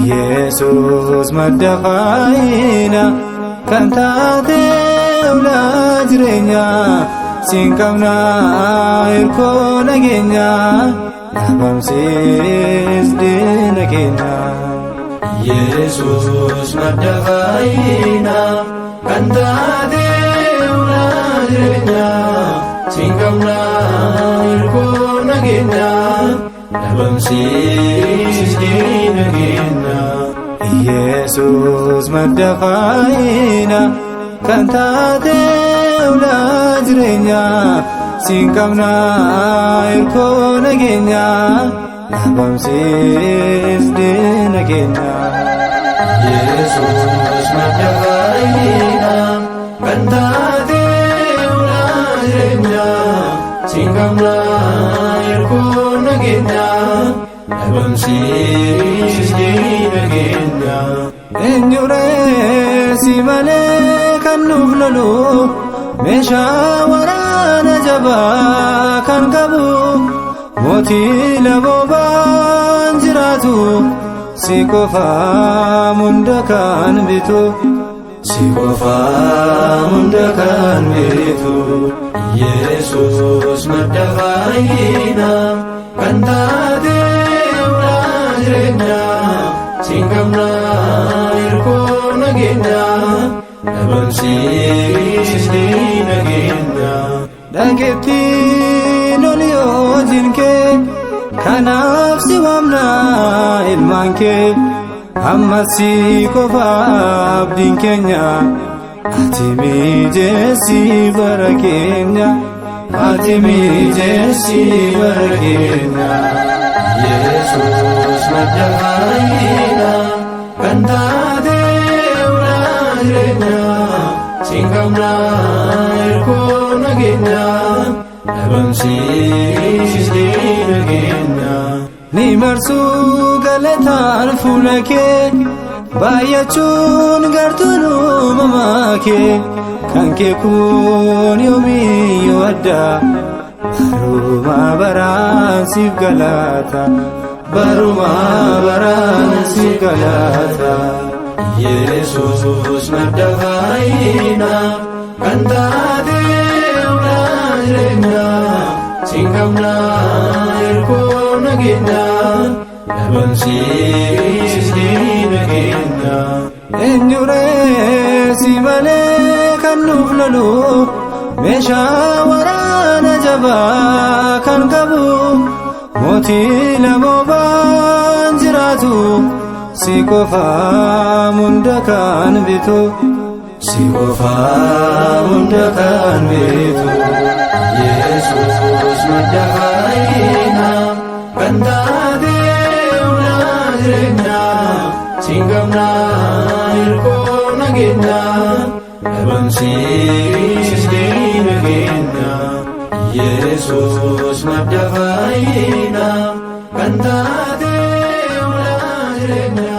ኢየሱስ መደፋይና ከንታቴው ላጅሬኛ ሲንቀምና ኢርኮ ነገኛ ያበምሲስ ድነገኛ ኢየሱስ መደፋይና ከንታቴው ላጅሬኛ ሲንቀምና ኢርኮ ነገኛ ያበምሲስ ድነገኛ ኢየሱስ መደፋይና ከንታቴው ላጅሬኛ ሲንቀምና ኢርኮ ነገኛ ያበምሲስ ድነገኛ ኢየሱስ መደፋይና ከንታቴው ላጅሬኛ ሲንቀምና ኢርኮ ነገኛ ያበምሲስ ድነገኛ eenyure si malee kan nuuf lolu meeshaa waraana jabaa kan qabu mootii laboobaan jiraatu si qofaa hunda kan bitu si qofaa hunda kan bitu Yesuus maddafaayina kan taateef jireenya singamna irko nagenya yabansis dinagenya dagetti noliyo jinke kanaaf si wamna ilmanke ammasi kofa abdin kenya atimi jesi barakenya atimi jesi barakenya Yesus maddafaayina kan taateef jireenya singamna irko nagenya yabansis dinagenya ni marsuu galataan fuula kee baay'achuun gartuun uumamaa kee kan kee kun yoomiyyuu addaa baruma baraan siif galata baruma baraan siif galata Yesuus maddafaayina kan taateef jireenya singamna irko nagenya yabansis dinagenya eenyure si malee kan nuuf lolu meeshaa waraana jabaa kan qabu mootii laboobaan jiraatu si qofaa hunda kan bitu si qofaa hunda kan bitu Yesuus maddafaayina kan taateef jireenya singamna irko nagenya yabansis dinagenya Yesuus maddafaayina kan taateef jireenya